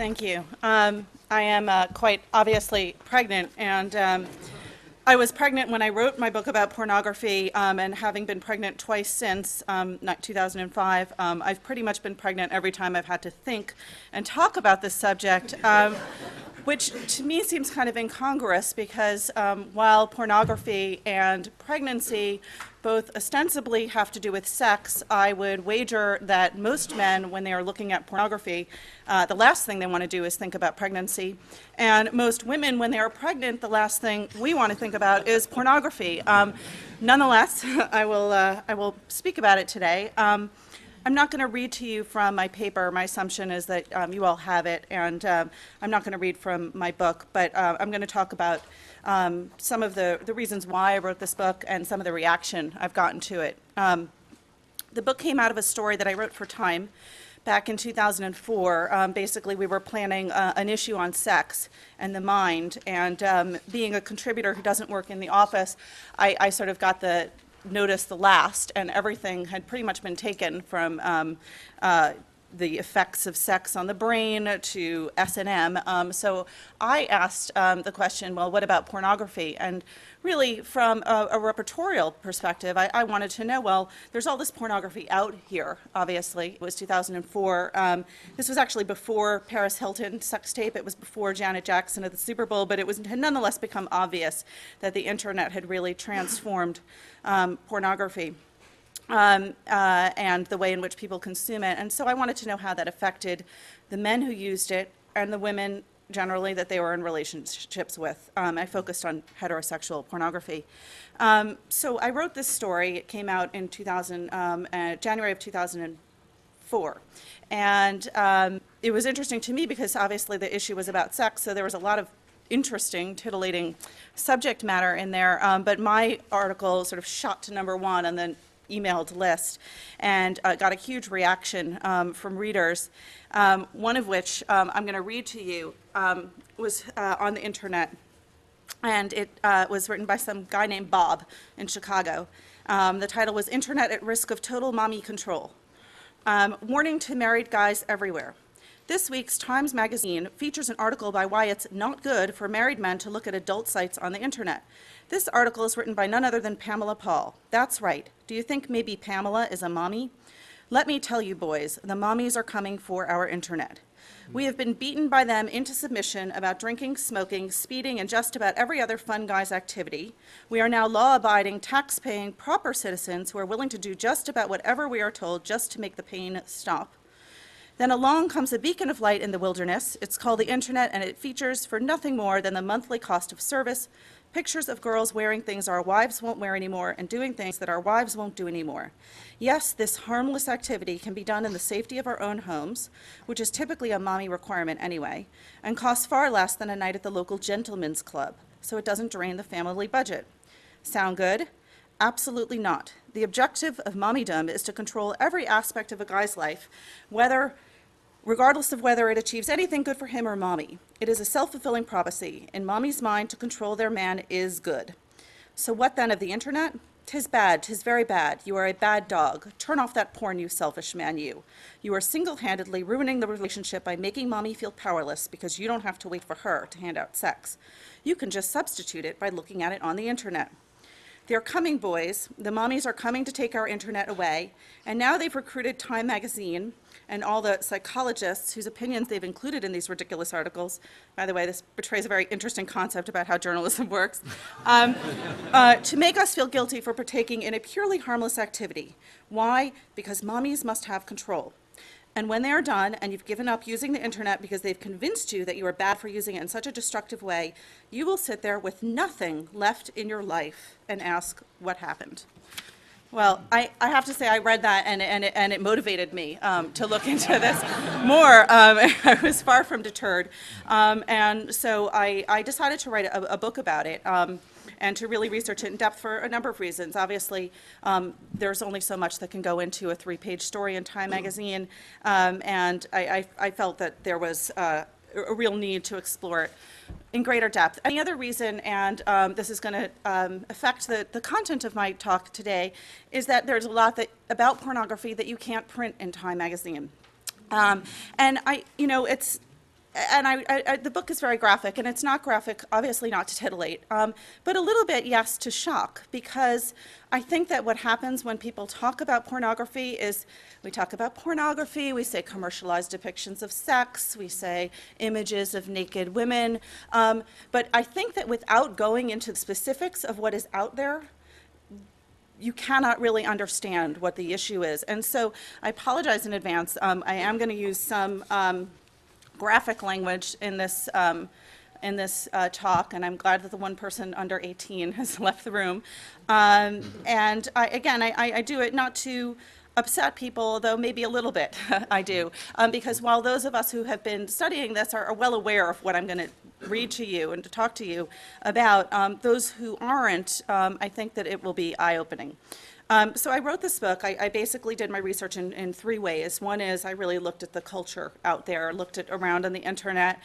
Thank you. I am quite obviously pregnant, and I was pregnant when I wrote my book about pornography, and having been pregnant twice since, not 2005, I've pretty much been pregnant every time I've had to think and talk about this subject, which to me seems kind of incongruous because while pornography and pregnancy both ostensibly have to do with sex, I would wager that most men, when they are looking at pornography, the last thing they want to do is think about pregnancy. And most women, when they are pregnant, the last thing we want to think about is pornography. Nonetheless, I will speak about it today. I'm not going to read to you from my paper. My assumption is that you all have it, and I'm not going to read from my book, but I'm going to talk about some of the reasons why I wrote this book and some of the reaction I've gotten to it. The book came out of a story that I wrote for Time back in 2004. Basically, we were planning an issue on sex and the mind, and being a contributor who doesn't work in the office, I sort of got the notice the last, and everything had pretty much been taken from the effects of sex on the brain to S&M. So I asked the question, well, what about pornography? And really, from a repertorial perspective, I wanted to know, well, there's all this pornography out here, obviously. It was 2004. This was actually before Paris Hilton sex tape. It was before Janet Jackson at the Super Bowl, but it had nonetheless become obvious that the internet had really transformed pornography. And the way in which people consume it. And so I wanted to know how that affected the men who used it and the women generally that they were in relationships with. I focused on heterosexual pornography. So I wrote this story. It came out in January of 2004. And it was interesting to me because obviously the issue was about sex, so there was a lot of interesting, titillating subject matter in there. But my article sort of shot to number one on the emailed list and got a huge reaction from readers, one of which I'm going to read to you was on the internet, and it was written by some guy named Bob in Chicago. The title was "Internet at Risk of Total Mommy Control." Warning to married guys everywhere. This week's Times Magazine features an article by why it's not good for married men to look at adult sites on the internet. This article is written by none other than Pamela Paul. That's right. Do you think maybe Pamela is a mommy? Let me tell you, boys, the mommies are coming for our internet. We have been beaten by them into submission about drinking, smoking, speeding, and just about every other fun guy's activity. We are now law-abiding, tax-paying, proper citizens who are willing to do just about whatever we are told just to make the pain stop. Then along comes a beacon of light in the wilderness. It's called the internet, and it features for nothing more than the monthly cost of service, pictures of girls wearing things our wives won't wear anymore and doing things that our wives won't do anymore. Yes, this harmless activity can be done in the safety of our own homes, which is typically a mommy requirement anyway, and costs far less than a night at the local gentleman's club, so it doesn't drain the family budget. Sound good? Absolutely not. The objective of mommydom is to control every aspect of a guy's life, regardless of whether it achieves anything good for him or mommy. It is a self-fulfilling prophecy. In mommy's mind, to control their man is good. So what then of the internet? 'Tis bad, 'tis very bad. You are a bad dog. Turn off that porn, you selfish man, you. You are single-handedly ruining the relationship by making mommy feel powerless because you don't have to wait for her to hand out sex. You can just substitute it by looking at it on the internet. They're coming, boys. The mommies are coming to take our internet away, and now they've recruited Time Magazine and all the psychologists whose opinions they've included in these ridiculous articles. By the way, this betrays a very interesting concept about how journalism works, to make us feel guilty for partaking in a purely harmless activity. Why? Because mommies must have control. And when they are done, and you've given up using the internet because they've convinced you that you are bad for using it in such a destructive way, you will sit there with nothing left in your life and ask, what happened? Well, I have to say I read that and it motivated me to look into this more. I was far from deterred. And so I decided to write a book about it. And to really research it in depth for a number of reasons. Obviously, there's only so much that can go into a 3-page story in Time Magazine, and I felt that there was a real need to explore it in greater depth. And the other reason, and this is going to affect the content of my talk today, is that there's a lot about pornography that you can't print in Time Magazine. And it's and the book is very graphic, and it's not graphic, obviously not to titillate, but a little bit, yes, to shock, because I think that what happens when people talk about pornography is we talk about pornography, we say commercialized depictions of sex, we say images of naked women, but I think that without going into the specifics of what is out there, you cannot really understand what the issue is. And so I apologize in advance. I am going to use some graphic language in this talk, and I'm glad that the one person under 18 has left the room. And I do it not to upset people, though maybe a little bit I do, because while those of us who have been studying this are well aware of what I'm going to read to you and to talk to you about, those who aren't, I think that it will be eye-opening. So I wrote this book. I basically did my research in three ways. One is I really looked at the culture out there, looked at around on the internet.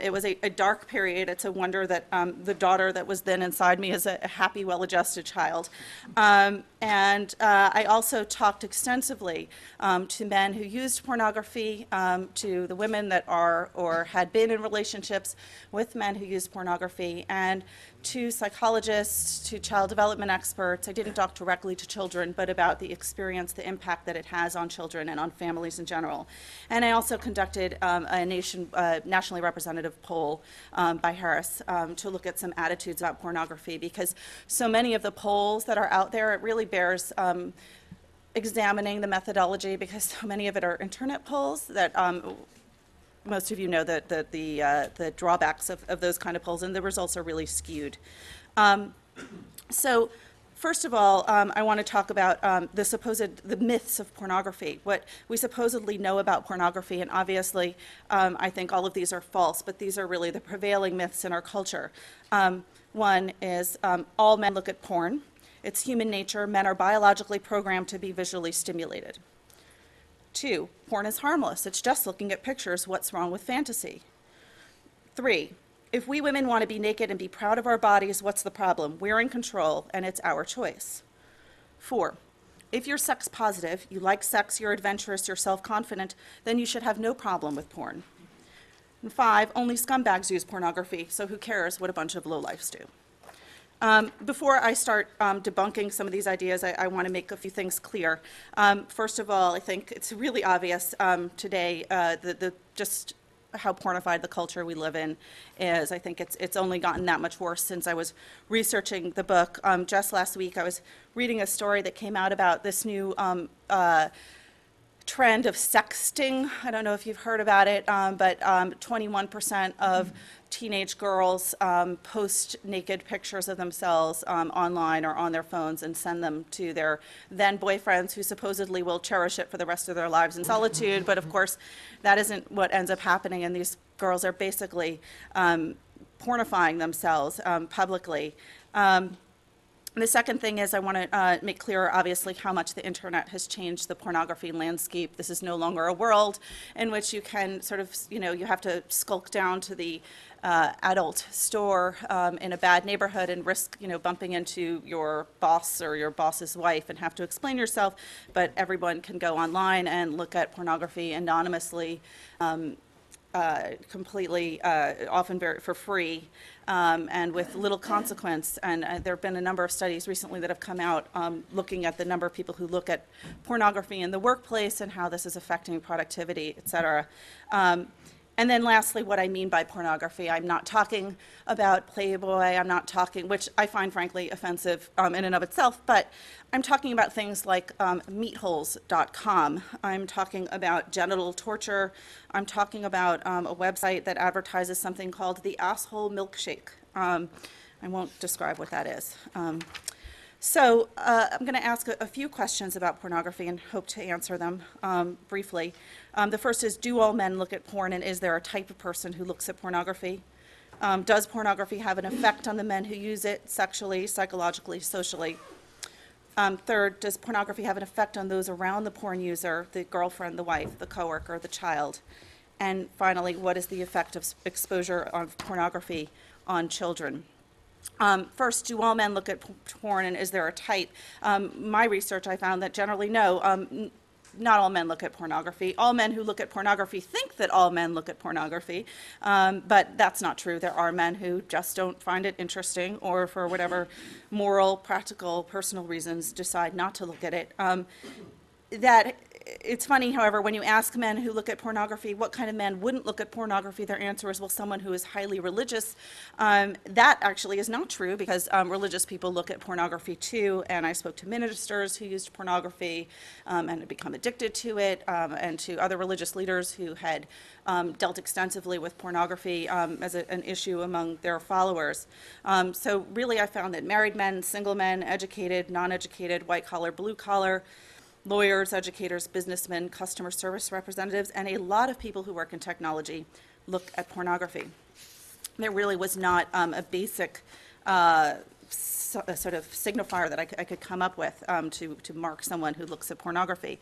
It was a dark period. It's a wonder that the daughter that was then inside me is a happy, well-adjusted child. And I also talked extensively to men who used pornography, to the women that are or had been in relationships with men who used pornography, and to psychologists, to child development experts. I didn't talk directly to children, but about the experience, the impact that it has on children and on families in general. And I also conducted a nationally representative poll by Harris to look at some attitudes about pornography, because so many of the polls that are out there, it really bears examining the methodology, because so many of it are internet polls that most of you know the drawbacks of those kind of polls, and the results are really skewed. So first of all, I want to talk about the myths of pornography, what we supposedly know about pornography, and obviously I think all of these are false, but these are really the prevailing myths in our culture. One is all men look at porn. It's human nature. Men are biologically programmed to be visually stimulated. 2, porn is harmless. It's just looking at pictures. What's wrong with fantasy? 3, if we women want to be naked and be proud of our bodies, what's the problem? We're in control, and it's our choice. 4, if you're sex positive, you like sex, you're adventurous, you're self-confident, then you should have no problem with porn. And 5, only scumbags use pornography, so who cares what a bunch of lowlifes do? Before I start debunking some of these ideas, I want to make a few things clear. First of all, I think it's really obvious today just how pornified the culture we live in is. I think it's only gotten that much worse since I was researching the book. Just last week, I was reading a story that came out about this new trend of sexting. I don't know if you've heard about it, but 21% of teenage girls post naked pictures of themselves online or on their phones and send them to their then boyfriends, who supposedly will cherish it for the rest of their lives in solitude. But of course, that isn't what ends up happening, and these girls are basically pornifying themselves publicly. The second thing is I want to make clear, obviously, how much the internet has changed the pornography landscape. This is no longer a world in which you can sort of, you have to skulk down to the adult store in a bad neighborhood and risk, bumping into your boss or your boss's wife and have to explain yourself. But everyone can go online and look at pornography anonymously, completely, often for free, and with little consequence. And there have been a number of studies recently that have come out looking at the number of people who look at pornography in the workplace and how this is affecting productivity, et cetera. And then lastly, what I mean by pornography. I'm not talking about Playboy, I'm not talking, which I find frankly offensive in and of itself, but I'm talking about things like meatholes.com. I'm talking about genital torture. I'm talking about a website that advertises something called the asshole milkshake. I won't describe what that is. So I'm going to ask a few questions about pornography and hope to answer them briefly. The first is, do all men look at porn, and is there a type of person who looks at pornography? Does pornography have an effect on the men who use it sexually, psychologically, socially? Third, does pornography have an effect on those around the porn user, the girlfriend, the wife, the coworker, the child? And finally, what is the effect of exposure of pornography on children? First, do all men look at porn, and is there a type? My research, I found that generally no. not all men look at pornography. All men who look at pornography think that all men look at pornography, but that's not true. There are men who just don't find it interesting, or for whatever moral, practical, personal reasons decide not to look at it. That it's funny, however, when you ask men who look at pornography, what kind of men wouldn't look at pornography, their answer is, well, someone who is highly religious. That actually is not true, because religious people look at pornography too, and I spoke to ministers who used pornography and had become addicted to it, and to other religious leaders who had dealt extensively with pornography as an issue among their followers. So really I found that married men, single men, educated, non-educated, white-collar, blue-collar, lawyers, educators, businessmen, customer service representatives, and a lot of people who work in technology look at pornography. There really was not a basic sort of signifier that I could come up with to mark someone who looks at pornography.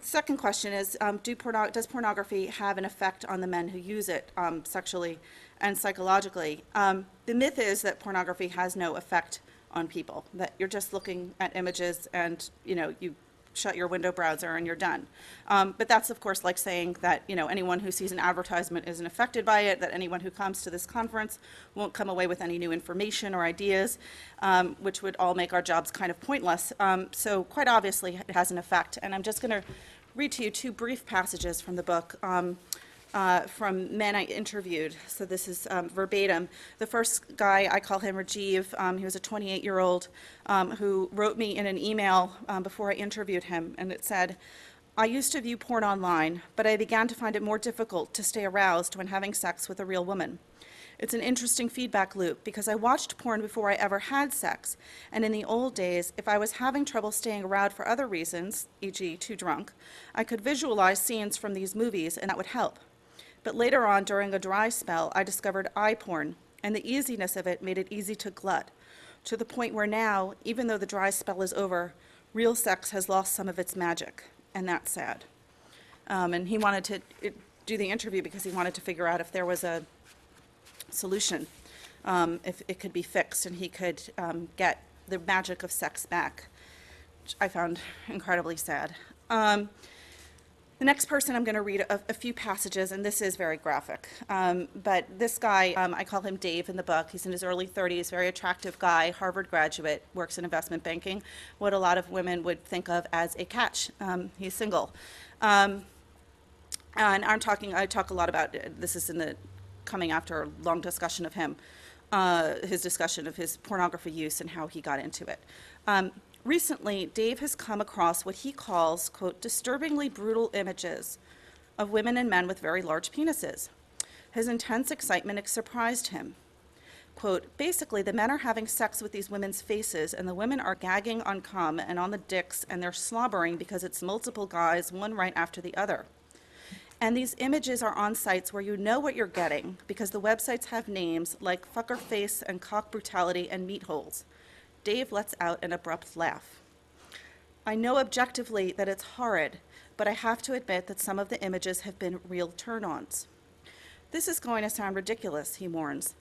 Second question is, does pornography have an effect on the men who use it sexually and psychologically? The myth is that pornography has no effect on people, that you're just looking at images and you shut your window browser and you're done. But that's of course like saying that anyone who sees an advertisement isn't affected by it, that anyone who comes to this conference won't come away with any new information or ideas, which would all make our jobs kind of pointless. So quite obviously it has an effect, and I'm just going to read to you two brief passages from the book. From men I interviewed. So this is verbatim. The first guy, I call him Rajiv. He was a 28-year-old who wrote me in an email before I interviewed him, and it said, "I used to view porn online, but I began to find it more difficult to stay aroused when having sex with a real woman. It's an interesting feedback loop, because I watched porn before I ever had sex, and in the old days, if I was having trouble staying around for other reasons, e.g. too drunk, I could visualize scenes from these movies, and that would help. But later on, during a dry spell, I discovered iPorn, and the easiness of it made it easy to glut, to the point where now, even though the dry spell is over, real sex has lost some of its magic, and that's sad." And he wanted to do the interview because he wanted to figure out if there was a solution, if it could be fixed and he could get the magic of sex back, which I found incredibly sad. The next person, I'm going to read a few passages, and this is very graphic. But this guy, I call him Dave in the book. He's in his early 30s, very attractive guy, Harvard graduate, works in investment banking, what a lot of women would think of as a catch. He's single. And I talk a lot about, this is coming after a long discussion of him, his discussion of his pornography use and how he got into it. Recently, Dave has come across what he calls, quote, "disturbingly brutal images of women and men with very large penises." His intense excitement surprised him. Quote, "Basically, the men are having sex with these women's faces, and the women are gagging on cum and on the dicks, and they're slobbering because it's multiple guys, one right after the other. And these images are on sites where you know what you're getting, because the websites have names like Fucker Face and Cock Brutality and Meat Holes." Dave lets out an abrupt laugh. "I know objectively that it's horrid, but I have to admit that some of the images have been real turn-ons. This is going to sound ridiculous," he warns,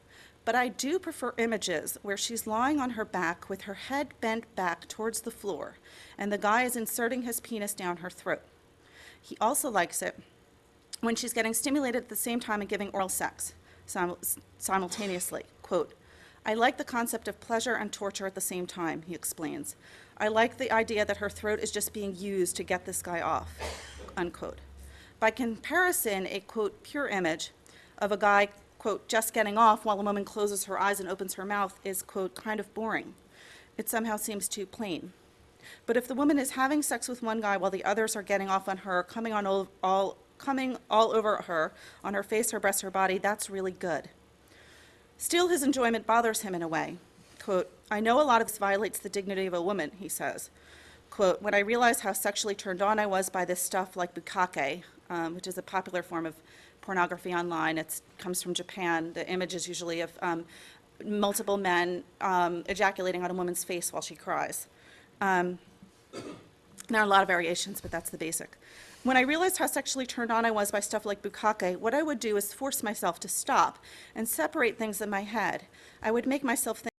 "but I do prefer images where she's lying on her back with her head bent back towards the floor, and the guy is inserting his penis down her throat. He also likes it when she's getting stimulated at the same time and giving oral sex simultaneously. Quote, "I like the concept of pleasure and torture at the same time," he explains. "I like the idea that her throat is just being used to get this guy off," unquote. By comparison, a, quote, "pure image of a guy, quote, just getting off while a woman closes her eyes and opens her mouth is, quote, kind of boring. It somehow seems too plain. But if the woman is having sex with one guy while the others are getting off on her, coming all over her, on her face, her breasts, her body, that's really good. Still, his enjoyment bothers him in a way. Quote, "I know a lot of this violates the dignity of a woman," he says. Quote, "When I realized how sexually turned on I was by this stuff like bukkake," which is a popular form of pornography online. It comes from Japan. The image is usually of multiple men ejaculating on a woman's face while she cries. There are a lot of variations, but that's the basic. "When I realized how sexually turned on I was by stuff like bukkake, what I would do is force myself to stop and separate things in my head. I would make myself think